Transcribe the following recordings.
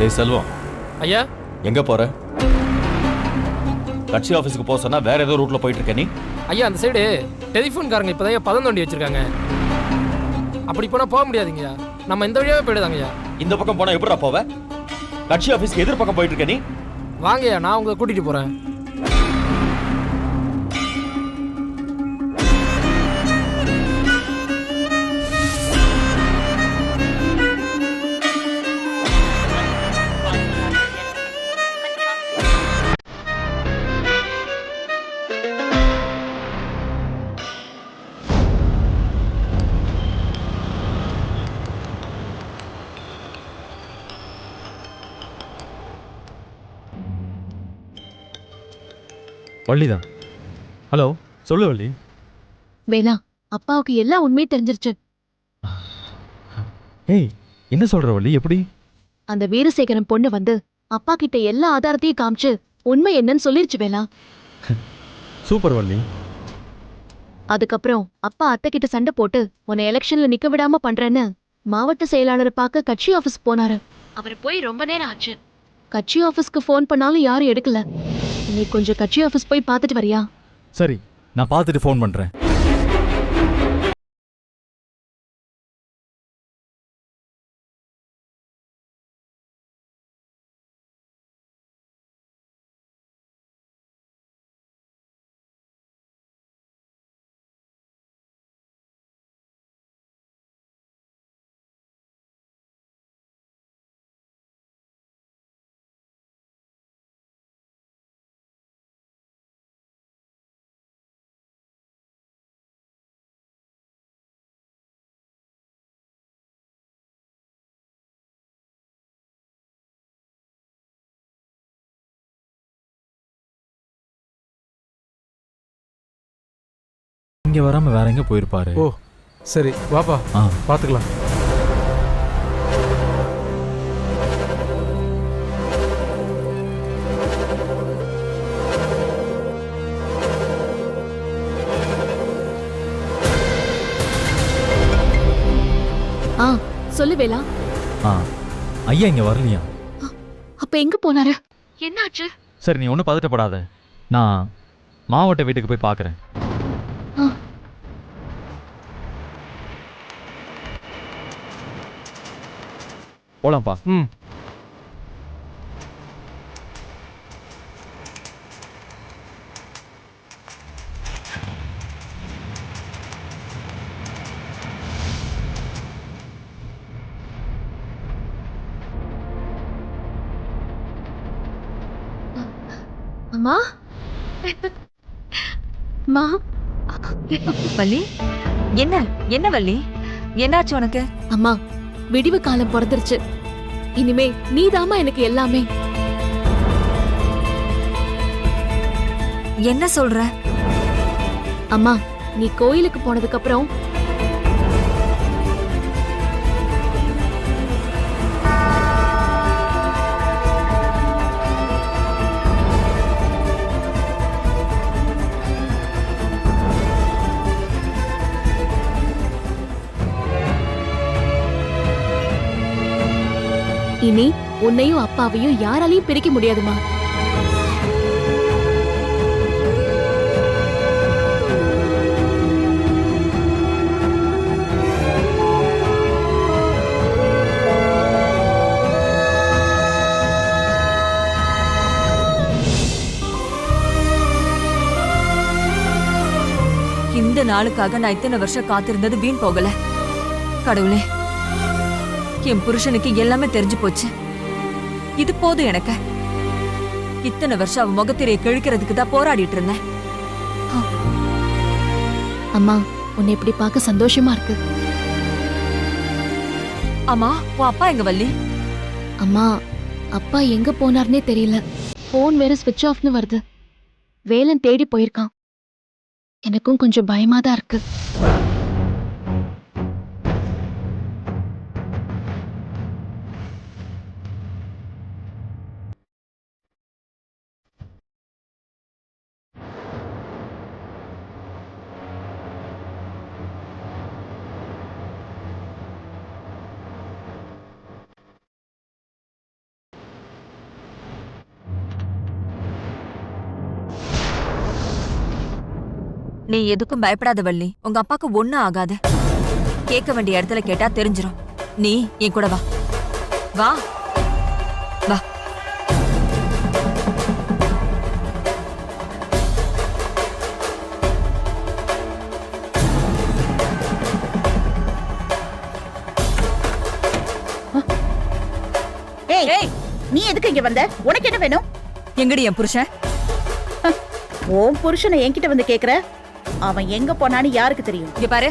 ஏய் செல்வம், ஐயா எங்க போற? கட்சி ஆபீஸ்க்கு போக சொன்னா வேற ஏதோ ரூட்ல போயிட்டு இருக்க நீ. ஐயா அந்த சைடு டெலிஃபோன்காரங்க இப்போதான் பதம் தோண்டி வச்சிருக்காங்க. அப்படி போனால் போக முடியாதுங்கய்யா. நம்ம இந்த வழியாவே போயிடுதாங்கய்யா. இந்த பக்கம் போனா எப்படிடா போவ? கட்சி ஆபீஸ்க்கு எதிர் பக்கம் போயிட்டு இருக்க நீ. வாங்கய்யா, நான் உங்களை கூட்டிட்டு போறேன். வள்ளிதான். ஹலோ, சொல்லு வள்ளி. வேணா, அப்பாவுக்கு எல்லா உண்மையும் தெரிஞ்சிருச்சு. ஏய், என்ன சொல்ற வள்ளி? எப்படி? அந்த வீரசேகரன் பொண்ணு வந்து அப்பா கிட்ட எல்லா ஆதாரத்தையும் காமிச்சு உண்மை என்னன்னு சொல்லிருச்சு வேலா. சூப்பர் வள்ளி. அதுக்கப்புறம் அப்பா அத்தை கிட்ட சண்டை போட்டு உன்னை எலெக்ஷன்ல நிக்க விடாம பண்றேன்னு மாவட்ட செயலாளரை பார்க்க கட்சி ஆபீஸ் போனாரு. அவர் போய் ரொம்ப நேரம் ஆச்சு. கட்சி ஆபீஸ்க்கு ஃபோன் பண்ணாலும் யாரும் எடுக்கல. நீ கொஞ்சம் கட்சி ஆபீஸ் போய் பார்த்துட்டு வரியா? சரி, நான் பார்த்துட்டு ஃபோன் பண்றேன். இங்க வராம வேற எங்க போயிருப்பாரு? ஓ சரி, வாப்பா பார்த்துக்கலாம். சொல்லு வேலா. ஐயா இங்க வரலையா? அப்ப எங்க போனாரு? என்னாச்சு? சரி, நீ ஒன்றும் பதட்டப்படாத. நான் மாவட்ட வீட்டுக்கு போய் பார்க்குறேன். போலாம்ப்பா. அம்மா, மா. வள்ளி, என்ன என்ன வள்ளி, என்னாச்சு உனக்கு? அம்மா, விடிவு காலம் பிறந்துருச்சு. இனிமே நீதாம்மா எனக்கு எல்லாமே. என்ன சொல்ற? அம்மா, நீ கோயிலுக்கு போனதுக்கு அப்புறம் இனி உன்னையும் அப்பாவையும் யாராலையும் பிரிக்க முடியாதுமா. இந்த நாளுக்காக நான் இத்தனை வருஷம் காத்திருந்தது வீண் போகல. கடவுளே, என் புருஷனுக்கு எல்லாமே தெரிஞ்சு போச்சு. இது போதும் எனக்கு. இத்தனை வருஷம் அவன் முகத்திரையை கிழிக்கிறதுக்கு தான் போராடிட்டு இருந்தேன். அம்மா, உன்னை இப்படி பார்க்க சந்தோஷமா இருக்கு. அம்மா, உன் அப்பா எங்க வள்ளி? அம்மா, அப்பா எங்க போனார்னே தெரியல. போன் வேற ஸ்விட்ச் ஆஃப்னு வருது. வேலன் தேடி போயிருக்கான். எனக்கும் கொஞ்சம் பயமா தான் இருக்கு. நீ எதுக்கும் பயப்படாத வள்ளி, உங்க அப்பாக்கு ஒண்ணும் ஆகாது. கேட்க வேண்டிய இடத்துல கேட்டா தெரிஞ்சிரும். நீ என் கூட வா. வா வா. ஏய் ஏய், நீ எதுக்கு இங்க வந்த? உனக்கு என்ன வேணும்? எங்கடி என் புருஷன்? உன் புருஷனை என்கிட்ட வந்து கேக்குற? அவன் எங்க போனான்னு யாருக்கு தெரியும்? இங்க பாரு,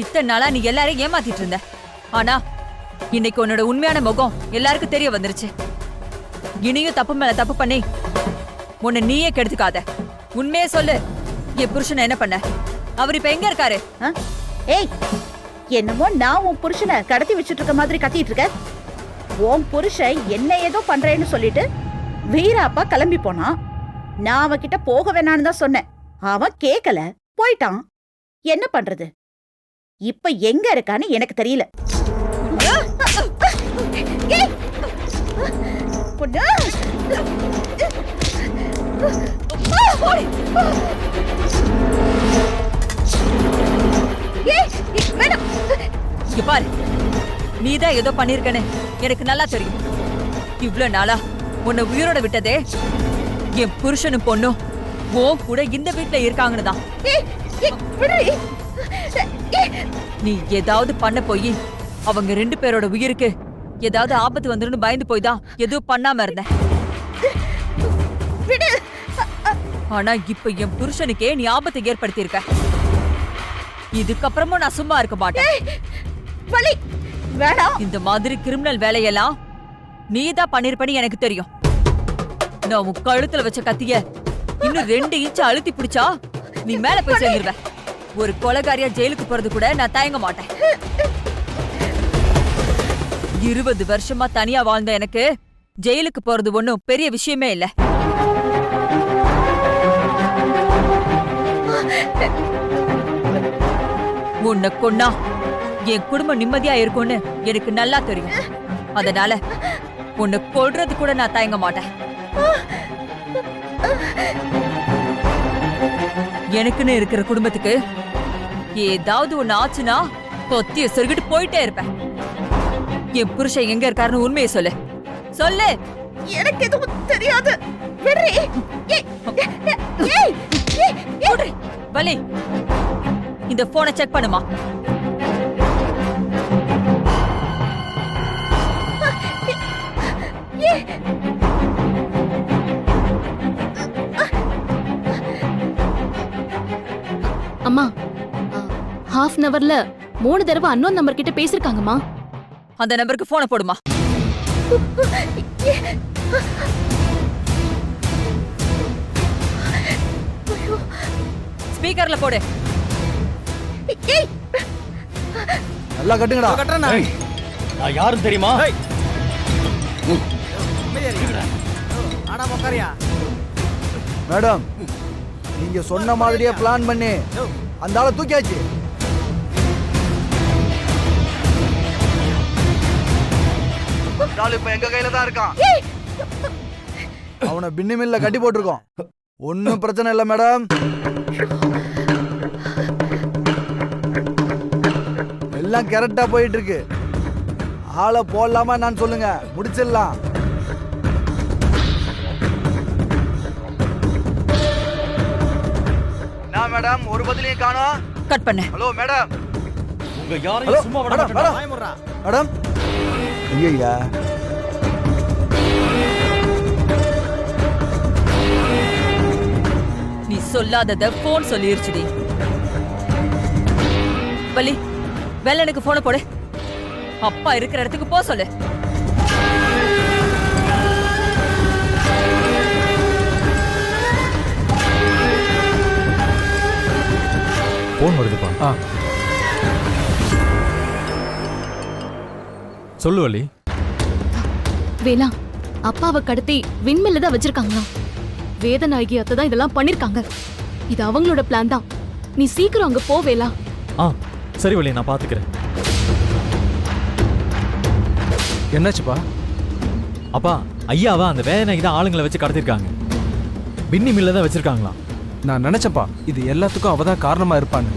இத்தனை நாளா நீ எல்லாரையும் ஏமாத்திட்டு இருந்த. ஆனா இன்னைக்கு உன்னோட உண்மையான முகம் எல்லாருக்கும் தெரிய வந்துருச்சு. இனியும் தப்பு மேல தப்பு பண்ணி உன்னை நீயே கெடுத்துக்காத. உண்மையே சொல்லு, என் புருஷனை என்ன பண்ண? அவர் இப்ப எங்க இருக்காரு? ஆ? ஏய், என்னமோ நான் உன் புருஷனை கடத்தி வச்சிட்டு இருக்க மாதிரி கத்திட்டு இருக்க. உன் புருஷன் என்ன ஏதோ பண்றேன்னு சொல்லிட்டு வீராப்பா கிளம்பி போனான். நான் அவன்கிட்ட போக வேணான்னு தான் சொன்னேன். அவன் கேக்கல, போயிட்டான். என்ன பண்றது? இப்ப எங்க இருக்கான்னு எனக்கு தெரியல. ஏய்! பொண்ணு! ஏய், வேணாம். இங்க பாரு, நீதான் ஏதோ பண்ணிருக்கன்னு எனக்கு நல்லா தெரியும். இவ்ளோ நாளா உன்னை உயிரோட விட்டதே என் புருஷனும் பொண்ணும் உன் கூட இந்த வீட்ல இருக்காங்கன்னு தான். ஏய், ஏய், விடுடி. ஏய், நீ ஏதாவது பண்ண போய் அவங்க 2 பேரோட உயிருக்கு ஏதாவது ஆபத்து வந்துருன்னு பயந்து போய் தான் எதுவும் பண்ணாம இருந்தேன். விடு. ஆனா இப்ப என் புருஷனுக்கே நீ ஆபத்தை ஏற்படுத்தி இருக்க. இதுக்கப்புறமும் நான் சும்மா இருக்க மாட்டேன். வலி. வேணாம். இந்த மாதிரி கிரிமினல் வேலையெல்லாம் நீ தான் பண்ணிருப்பன்னு எனக்கு தெரியும். நான் உன் கழுத்துல வச்ச கத்திய இன்னும் 2 இன்ச் அழுத்தி பிடிச்சா நீ மேல போய் சேர்ந்துருவ. ஒரு கொலைகாரியா ஜெயிலுக்கு போறது கூட நான் தயங்க மாட்டேன். 20 வருஷமா தனியா வாழ்ந்த எனக்கு ஜெயிலுக்கு போறது ஒண்ணும் பெரிய விஷயமே இல்ல. உன்னை கொன்னா என் குடும்பம் நிம்மதியா இருக்கும்னு எனக்கு நல்லா தெரியும். அதனால உன்னை கொல்றது கூட நான் தயங்க மாட்டேன். எனக்குன்னு இருக்கிற குடும்பத்துக்கு ஏதாவது ஒண்ணு ஆச்சுன்னா கொத்திய சொருகிட்டு போயிட்டே இருப்பேன். என் புருஷன் எங்க இருக்காருன்னு உண்மையை சொல்லு. சொல்லு. எனக்கு எதுவும் தெரியாது. விடுடி. ஏய், ஏய், ஏய், விடுறி. வலி, இந்த போனை செக் பண்ணுமா. ஏய். அம்மா, ஹாஃப் அன் அவர்ல 3 தடவை அன்னோன் நம்பர் கிட்ட பேசிருக்காங்கம்மா. அந்த நம்பருக்கு போனை போடுமா. ஸ்பீக்கர்ல போடு. ஏய், நல்லா கட்டுங்கடா. ஏய், நான் யாருன்னு தெரியுமா? மேடம், நீங்க சொன்ன மாதிரியே பிளான் பண்ணி அந்த ஆளை தூக்கியாச்சு. அந்த ஆளு இப்ப எங்க கையில தான் இருக்கான். அவனை பின்னி மில்ல கட்டி போட்டிருக்கோம். ஒன்னும் பிரச்சனை இல்ல மேடம். எல்லாம் கரெக்டா போயிட்டு இருக்கு. ஆளை போடலாமா நான் சொல்லுங்க, முடிச்சிடலாம். நான் மேடம் ஒரு பதிலையும் காணோம். கட் பண்ணு. Hello madam. உங்க ஹலோ யாரையும் சும்மா விட மேடம் மாட்டேன். மேடம். ஐயா நீ சொல்லாதத போன் சொல்லிருச்சுடி. வலி, வெள்ளனுக்கு போனை போடு. அப்பா இருக்கிற இடத்துக்கு போ சொல்லு. போன் வருதுப்பா. சொல்லு வள்ளி. வேலா, அப்பாவை கடத்தி விண்மில்ல தான் வச்சிருக்காங்களாம். வேதநாயகி அத்தை தான் இதெல்லாம் பண்ணிருக்காங்க. இது அவங்களோட பிளான் தான். நீ சீக்கிரம் அங்க போ வேலா. சரி வள்ளி, நான் பாத்துக்கிறேன். என்னாச்சுப்பா? அப்பா, ஐயாவா அந்த வேதனைக்கு தான் ஆளுங்களை வச்சு கடத்திருக்காங்க. பின்னி மில்ல தான் வச்சிருக்காங்களாம். நான் நினைச்சப்பா இது எல்லாத்துக்கும் அவ தான் காரணமா இருப்பான்னு.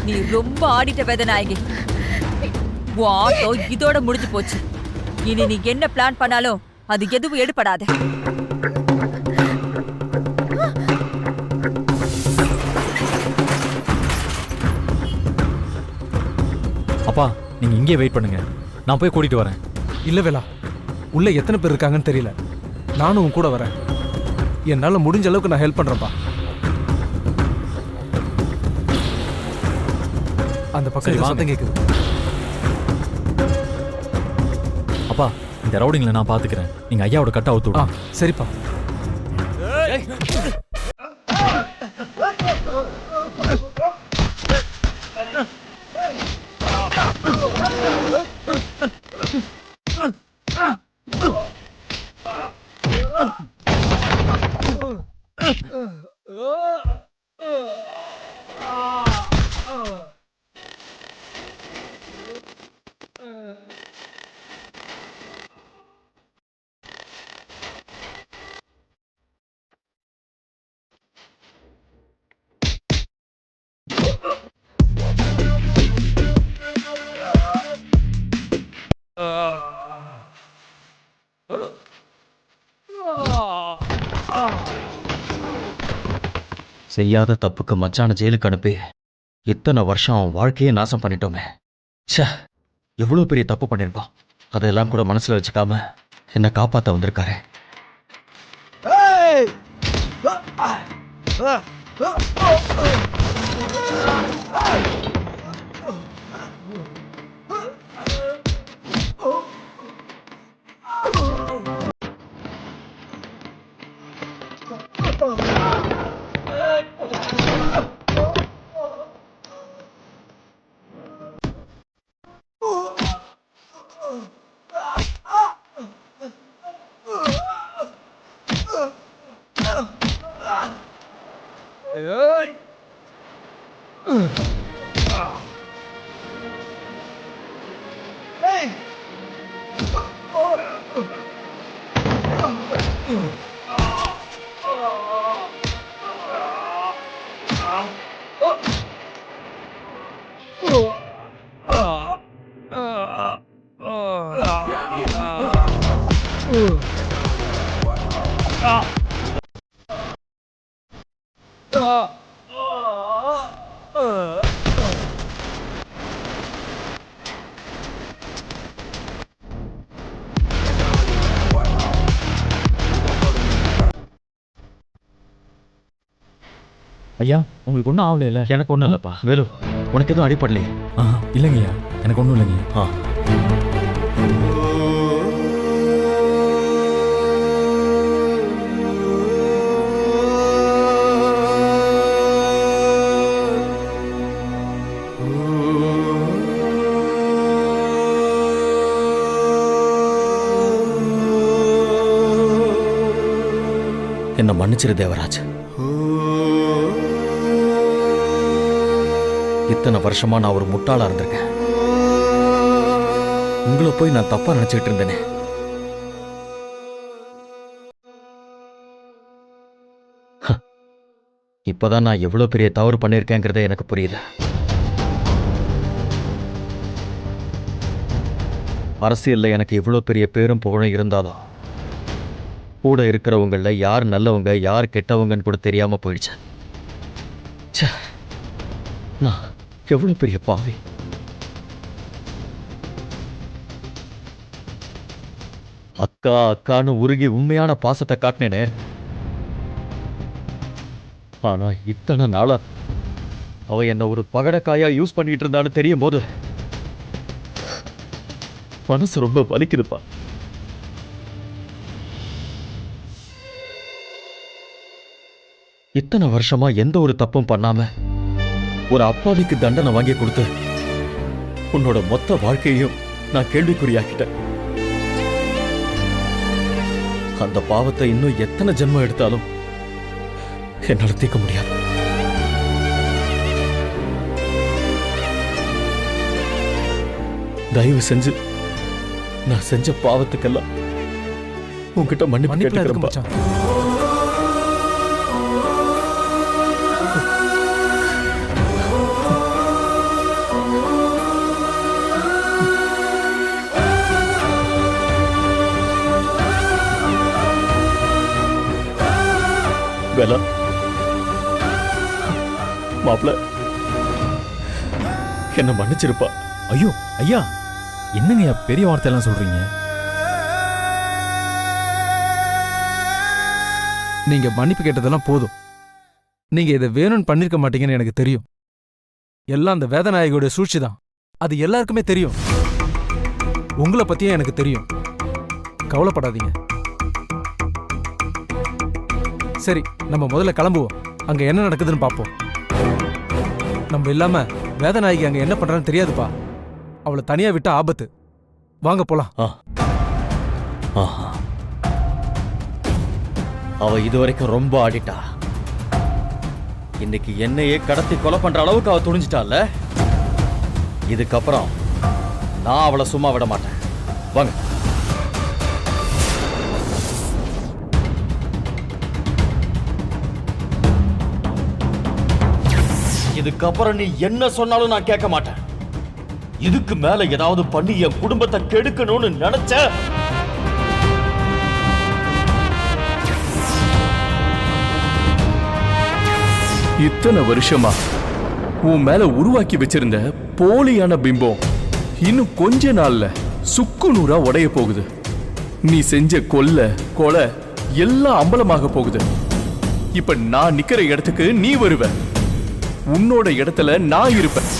நீ ரொம்ப ஆடிட்ட வேதநாயகி. உன் ஆட்டோ இதோட முடிஞ்சு போச்சு. இனி நீ என்ன பிளான் பண்ணாலும் அது எதுவும் எடுபடாது. அப்பா நீங்க இங்கே வெயிட் பண்ணுங்க, நான் போய் கூட்டிட்டு வரேன். இல்ல வேலா, உள்ள எத்தனை பேர் இருக்காங்கன்னு தெரியல. நானும் உன் கூட வரேன். என்னால முடிஞ்ச அளவுக்கு நான் ஹெல்ப் பண்றேன்ப்பா. அந்த சரி, பக்கம் வாங்க. சத்தம் கேக்குது. அப்பா இந்த ரவுடிங்களை நான் பாத்துக்கிறேன், நீங்க ஐயாவோட கட்ட அவுத்து ஆ விடுங்க. சரிப்பா. செய்யாத தப்புக்கு மச்சான ஜெயிலுக்கு அனுப்பி இத்தனை வருஷம் அவன் வாழ்க்கையே நாசம் பண்ணிட்டோமே. ச்சே, எவ்வளோ பெரிய தப்பு பண்ணியிருக்கோம். அதெல்லாம் கூட மனசில் வச்சுக்காம என்னை காப்பாற்ற வந்திருக்காரு. ஐயா உங்களுக்கு ஒன்றும் ஆகல இல்லை? எனக்கு ஒன்றும் இல்லைப்பா. வேலு, உனக்கு எதுவும் அடிப்படலையே? இல்லைங்கய்யா, எனக்கு ஒன்றும் இல்லைங்க. ஆ, என்ன மன்னிச்சிரு தேவராஜ். இத்தனை வருஷமா நான் ஒரு முட்டாளா இருந்திருக்கேன். உங்களை போய் நான் தப்பா நினைச்சிட்டு இருந்தேனே. இப்பதான் நான் எவ்வளவு பெரிய தவறு பண்ணிருக்கேங்கிறதே எனக்கு புரியுது. அரசியல்ல எனக்கு இவ்வளவு பெரிய பேரும் புகழும் இருந்தாலும் கூட இருக்கிறவங்கள யார் நல்லவங்க யார் கெட்டவங்கன்னு கூட தெரியாம போயிடுச்சு. ச்சே, நான் எவ்வளவு பெரிய பாவி. அக்கா அக்கான்னு உருகி உண்மையான பாசத்தை காட்டினேனே. ஆனா இத்தனை நாளா அவ என்ன ஒரு பகடக்காயா யூஸ் பண்ணிட்டு இருந்தான்னு தெரியும் போது மனசு ரொம்ப வலிக்குதுப்பா. இத்தனை வருஷமா எந்த ஒரு தப்பும் பண்ணாம ஒரு அப்பாவிக்கு தண்டனை வாங்கி கொடுத்து உன்னோட மொத்த வாழ்க்கையையும் நான் கேள்விக்குறியாக்கிட்டேன். அந்த பாவத்தை இன்னும் எத்தனை ஜென்மம் எடுத்தாலும் என்னால தீர்க்க முடியாது. தயவு செஞ்சு நான் செஞ்ச பாவத்துக்கெல்லாம் உன்கிட்ட மன்னிப்பு மன்னிப்புல எதுக்கு கேட்டுக்கிறேன்ப்பா. மச்சான்? வேலா மாப்பிள்ள என்ன மன்னிச்சிருப்பா. ஐயோ ஐயா என்னங்கய்யா பெரிய வார்த்தையெல்லாம் சொல்றீங்க? நீங்க மன்னிப்பு கேட்டதெல்லாம் போதும். நீங்க இதை வேணும்னு பண்ணிருக்க மாட்டீங்கன்னு எனக்கு தெரியும். எல்லாம் அந்த வேதநாயகியோட சூழ்ச்சி தான். அது எல்லாருக்குமே தெரியும். உங்களை பத்தியும் எனக்கு தெரியும். கவலைப்படாதீங்க. சரி, நம்ம முதல்ல கிளம்புவோம். அங்க என்ன நடக்குதுன்னு பார்ப்போம். நம்ம இல்லாம வேதநாயகி அங்க என்ன பண்றான்னு தெரியாதுப்பா. அவளை தனியா விட்டா ஆபத்து. வாங்க போலாம். ஆஹா. அவ இதுவரைக்கும் ரொம்ப ஆடிட்டா. இன்னைக்கு என்னையே கடத்தி கொலை பண்ற அளவுக்கு அவ துணிஞ்சிட்டால. இதுக்கப்புறம் நான் அவளை சும்மா விட மாட்டேன். வாங்க. இதுக்கப்புறம் நீ என்ன சொன்னாலும் நான் கேட்க மாட்டேன். இதுக்கு மேல ஏதாவது பண்ணி என் குடும்பத்தை கெடுக்கணும்னு நினைச்ச இத்தனை வருஷமா உன் மேல உருவாக்கி வச்சிருந்த போலியான பிம்பம் இன்னும் கொஞ்ச நாள்ல சுக்கு நூறா உடைய போகுது. நீ செஞ்ச கொலை எல்லாம் அம்பலமாக போகுது. இப்ப நான் நிக்கிற இடத்துக்கு நீ வருவ. உன்னோட இடத்துல நான் இருப்பேன்.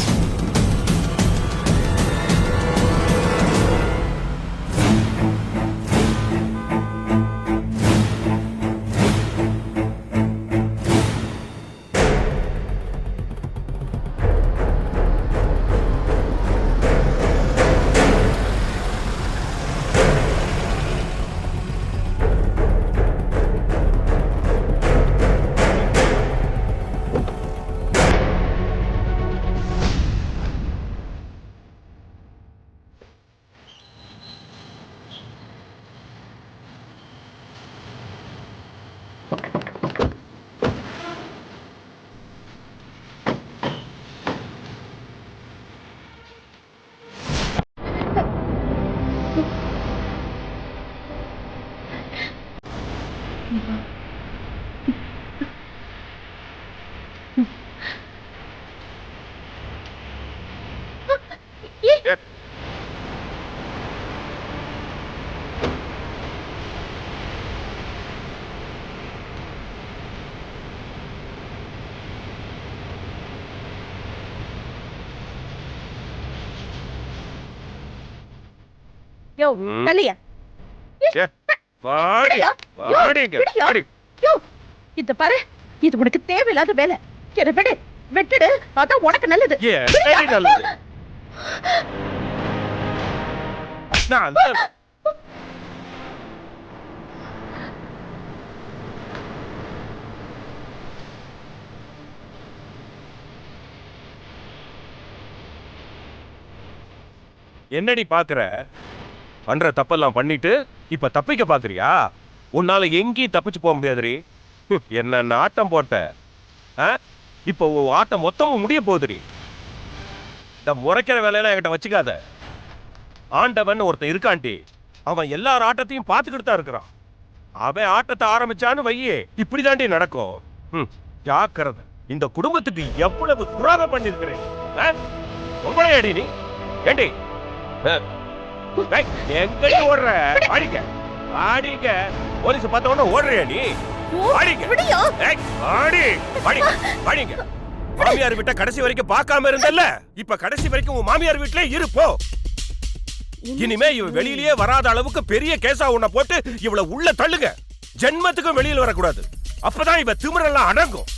யோ தள்ளியா இத பாரு, இது உனக்கு தேவையில்லாத வேலை. என்ன விடு, வெட்டுடு, அதான் உனக்கு நல்லது. என்னடி பாக்குற? பண்ற தப்பெல்லாம் பண்ணிட்டு இப்ப தப்பிக்க பாக்குறியா? உன்னால எங்கேயும் தப்பிச்சு போக முடியாதுரி. என்ன ஆட்டம் போட்ட, இப்ப ஆட்டம் மொத்தமும் முடிய போகுதுரி. இந்த முறைக்கிற வேலையெல்லாம் என்கிட்ட வச்சுக்காத. ஆண்டவன் ஒருத்தன் இருக்காண்டி, அவன் எல்லார் ஆட்டத்தையும் பார்த்துக்கிட்டு தான் இருக்கிறான். அவன் ஆட்டத்தை ஆரம்பிச்சான்னு வையே, இப்படிதாண்டி நடக்கும். ஜாக்கிரதை. இந்த குடும்பத்துக்கு எவ்வளவு துரோகம் பண்ணிருக்கிறேன். உங்களே அடி நீ ஏண்டி எங்கடி ஓடுற? ஆடிக்க ஆடிக்க. போலீஸ் பார்த்த உடனே ஓடுறியா நீ? மாமியார் வீட்டை கடைசி வரைக்கும் பார்க்காம இருந்தல்ல, இப்ப கடைசி வரைக்கும் உன் மாமியார் வீட்டிலே இருப்போ. இனிமே இவ வெளியிலேயே வராத அளவுக்கு பெரிய கேஸா உன்னை போட்டு இவளை உள்ள தள்ளுங்க. ஜென்மத்துக்கும் வெளியில் வரக்கூடாது. அப்பதான் இவ திமிரெல்லாம் அடங்கும்.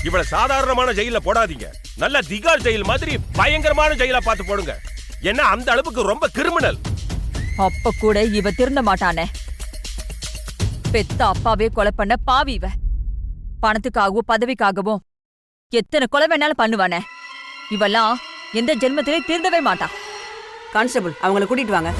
இவளை சாதாரணமான ஜெயில போடாதீங்க. நல்ல திகார் ஜெயில் மாதிரி பயங்கரமான ஜெயிலா பார்த்து போடுங்க. என்ன அந்த அளவுக்கு ரொம்ப கிரிமினல். அப்ப கூட இவ திருந்த மாட்டானே. பெத்த அப்பாவே கொலை பண்ண பாவி இவ. பணத்துக்காகவும் பதவிக்காகவும் எத்தனை கொலை வேணாலும் பண்ணுவானே. இவெல்லாம் எந்த ஜென்மத்திலே திருந்தவே மாட்டா. கான்ஸ்டபிள், அவங்கள கூட்டிட்டு வாங்க.